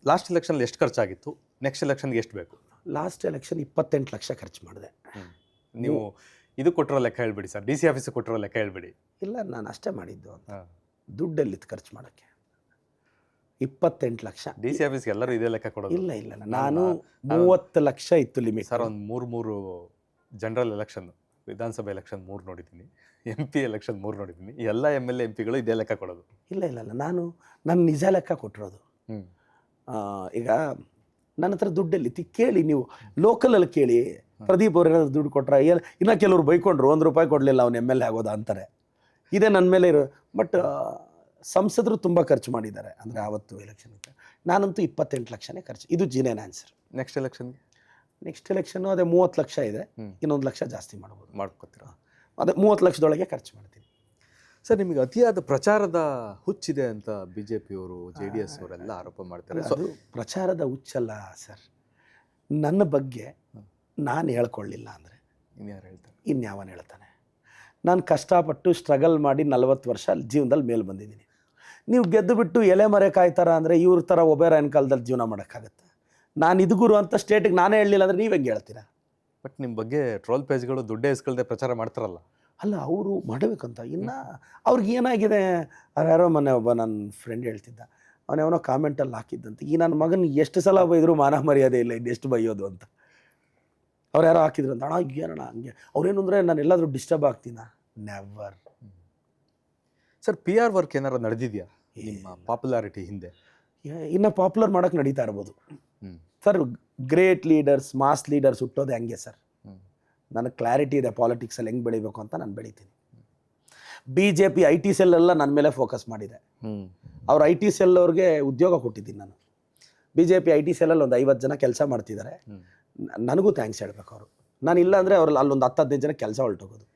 Last election ಎಷ್ಟು ಖರ್ಚಾಗಿತ್ತು, next ಎಲೆಕ್ಷನ್ಗೆ ಎಷ್ಟು ಬೇಕು? ಲಾಸ್ಟ್ ಎಲೆಕ್ಷನ್ 28 ಲಕ್ಷ ಖರ್ಚು ಮಾಡಿದೆ. ನೀವು ಇದು ಕೊಟ್ಟಿರೋ ಲೆಕ್ಕ ಹೇಳ್ಬಿಡಿ ಸರ್, ಡಿ ಸಿ ಆಫೀಸ್ ಕೊಟ್ಟಿರೋ ಲೆಕ್ಕ ಹೇಳ್ಬಿಡಿ. ಇಲ್ಲ, ನಾನು ಅಷ್ಟೇ ಮಾಡಿದ್ದು ಅಂತ. ದುಡ್ಡಲ್ಲಿತ್ತು ಖರ್ಚು ಮಾಡೋಕ್ಕೆ 28 ಲಕ್ಷ. ಡಿ ಸಿ ಆಫೀಸ್ಗೆ ಎಲ್ಲರೂ ಇದೇ ಲೆಕ್ಕ ಕೊಡೋದು? ಇಲ್ಲ ಇಲ್ಲ, ನಾನು 30 ಲಕ್ಷ ಇತ್ತು ಲಿಮಿಟ್ ಸರ್. ಒಂದು ಮೂರು ಜನರಲ್ ಎಲೆಕ್ಷನ್, ವಿಧಾನಸಭೆ ಎಲೆಕ್ಷನ್ 3 ನೋಡಿದ್ದೀನಿ, MP ಎಲೆಕ್ಷನ್ 3 ನೋಡಿದ್ದೀನಿ. ಎಲ್ಲ MLA MP ಗಳು ಇದೇ ಲೆಕ್ಕ ಕೊಡೋದು? ಇಲ್ಲ ಇಲ್ಲ ಇಲ್ಲ, ನಾನು ನಿಜ ಲೆಕ್ಕ ಕೊಟ್ಟಿರೋದು. ಈಗ ನನ್ನ ಹತ್ರ ದುಡ್ಡಲ್ಲಿ ಕೇಳಿ, ನೀವು ಲೋಕಲಲ್ಲಿ ಕೇಳಿ, ಪ್ರದೀಪ್ ಅವ್ರು ಏನಾದ್ರು ದುಡ್ಡು ಕೊಟ್ರೆ ಇನ್ನು ಕೆಲವ್ರು ಬೈಕೊಂಡ್ರು, ₹1 ಕೊಡಲಿಲ್ಲ ಅವ್ನು MLA ಆಗೋದಾ ಅಂತಾರೆ. ಇದೇ ನನ್ನ ಮೇಲೆ ಇರೋ. ಬಟ್ ಸಂಸದರು ತುಂಬ ಖರ್ಚು ಮಾಡಿದ್ದಾರೆ. ಅಂದರೆ ಆವತ್ತು ಎಲೆಕ್ಷನ್ಗೆ ನಾನಂತೂ 28 ಲಕ್ಷನೇ ಖರ್ಚು. ಇದು ಜಿನೇನ್ ಆನ್ಸರ್. ನೆಕ್ಸ್ಟ್ ಎಲೆಕ್ಷನ್ಗೆ? ನೆಕ್ಸ್ಟ್ ಎಲೆಕ್ಷನ್ನು ಅದೇ 30 ಲಕ್ಷ ಇದೆ, ಇನ್ನೊಂದು ಲಕ್ಷ ಜಾಸ್ತಿ ಮಾಡ್ಬೋದು. ಮಾಡ್ಕೊತೀರಾ? ಅದೇ 30 ಲಕ್ಷದೊಳಗೆ ಖರ್ಚು ಮಾಡ್ತೀನಿ. ಸರ್, ನಿಮಗೆ ಅತಿಯಾದ ಪ್ರಚಾರದ ಹುಚ್ಚಿದೆ ಅಂತ BJPಯವರು, JDS ಅವರೆಲ್ಲ ಆರೋಪ ಮಾಡ್ತಾರೆ. ಅದು ಪ್ರಚಾರದ ಹುಚ್ಚಲ್ಲ ಸರ್. ನನ್ನ ಬಗ್ಗೆ ನಾನು ಹೇಳ್ಕೊಳ್ಳಿಲ್ಲ ಅಂದರೆ ಇನ್ಯಾರು ಹೇಳ್ತಾರೆ? ಇನ್ಯಾವನು ಹೇಳ್ತಾನೆ? ನಾನು ಕಷ್ಟಪಟ್ಟು ಸ್ಟ್ರಗಲ್ ಮಾಡಿ 40 ವರ್ಷ ಜೀವನದಲ್ಲಿ ಮೇಲೆ ಬಂದಿದ್ದೀನಿ. ನೀವು ಗೆದ್ದು ಬಿಟ್ಟು ಎಲೆ ಮರೆ ಕಾಯ್ತಾರ ಅಂದರೆ ಇವ್ರ ಥರ ಒಬೇರಾಯನ ಕಾಲದಲ್ಲಿ ಜೀವನ ಮಾಡೋಕ್ಕಾಗತ್ತೆ? ನಾನು ಇದು ಗುರು ಅಂತ ಸ್ಟೇಟಿಗೆ ನಾನೇ ಹೇಳಲಿಲ್ಲ ಅಂದರೆ ನೀವು ಹೆಂಗೆ ಹೇಳ್ತೀರಾ? ಬಟ್ ನಿಮ್ಮ ಬಗ್ಗೆ ಟ್ರೋಲ್ ಪೇಜ್ಗಳು ದುಡ್ಡೇ ಇಸ್ಕೊಳ್ದೆ ಪ್ರಚಾರ ಮಾಡ್ತಾರಲ್ಲ? ಅಲ್ಲ, ಅವರು ಮಾಡಬೇಕಂತ. ಇನ್ನು ಅವ್ರಿಗೆ ಏನಾಗಿದೆ, ಯಾರೋ ಮೊನ್ನೆ ಒಬ್ಬ ನನ್ನ ಫ್ರೆಂಡ್ ಹೇಳ್ತಿದ್ದ, ಅವನೇವನೋ ಕಾಮೆಂಟಲ್ಲಿ ಹಾಕಿದ್ದಂತೆ, ಈ ನನ್ನ ಮಗನ ಎಷ್ಟು ಸಲ ಬೈದರೂ ಮಾನ ಮರ್ಯಾದೆ ಇಲ್ಲ, ಇನ್ನೆಷ್ಟು ಬೈಯೋದು ಅಂತ. ಅವ್ರು ಯಾರೋ ಹಾಕಿದ್ರು ಅಂತ. ಅಣ್ಣ ಏನಣ್ಣ ಹಂಗೆ? ಅವ್ರೇನು ಅಂದರೆ ನಾನು ಎಲ್ಲಾದರೂ ಡಿಸ್ಟರ್ಬ್ ಆಗ್ತೀನ? ನೆವರ್. ಸರ್, PR ವರ್ಕ್ ಏನಾರು ನಡೆದಿದೆಯಾ ನಿಮ್ಮ ಪಾಪ್ಯುಲಾರಿಟಿ ಹಿಂದೆ? ಇನ್ನು ಪಾಪ್ಯುಲರ್ ಮಾಡೋಕ್ಕೆ ನಡೀತಾ ಇರ್ಬೋದು sir. Great leaders, mass leaders ಹುಟ್ಟೋದೆ ಹಂಗೆ ಸರ್. ನನಗೆ ಕ್ಲಾರಿಟಿ ಇದೆ ಪಾಲಿಟಿಕ್ಸಲ್ಲಿ ಹೆಂಗೆ ಬೆಳಿಬೇಕು ಅಂತ. ನಾನು ಬೆಳಿತೀನಿ. BJP IT ಸೆಲ್ ಎಲ್ಲ ನನ್ನ ಮೇಲೆ ಫೋಕಸ್ ಮಾಡಿದೆ. ಅವ್ರು IT ಸೆಲ್ ಅವ್ರಿಗೆ ಉದ್ಯೋಗ ಕೊಟ್ಟಿದ್ದೀನಿ ನಾನು. BJP IT ಸೆಲ್ಲಲ್ಲಿ ಒಂದು 50 ಜನ ಕೆಲಸ ಮಾಡ್ತಿದ್ದಾರೆ. ನನಗೂ ಥ್ಯಾಂಕ್ಸ್ ಹೇಳ್ಬೇಕು ಅವರು. ನಾನು ಇಲ್ಲ ಅಂದರೆ ಅವ್ರಲ್ಲಿ ಅಲ್ಲೊಂದು 10-15 ಜನ ಕೆಲಸ ಹೊರಟೋಗೋದು.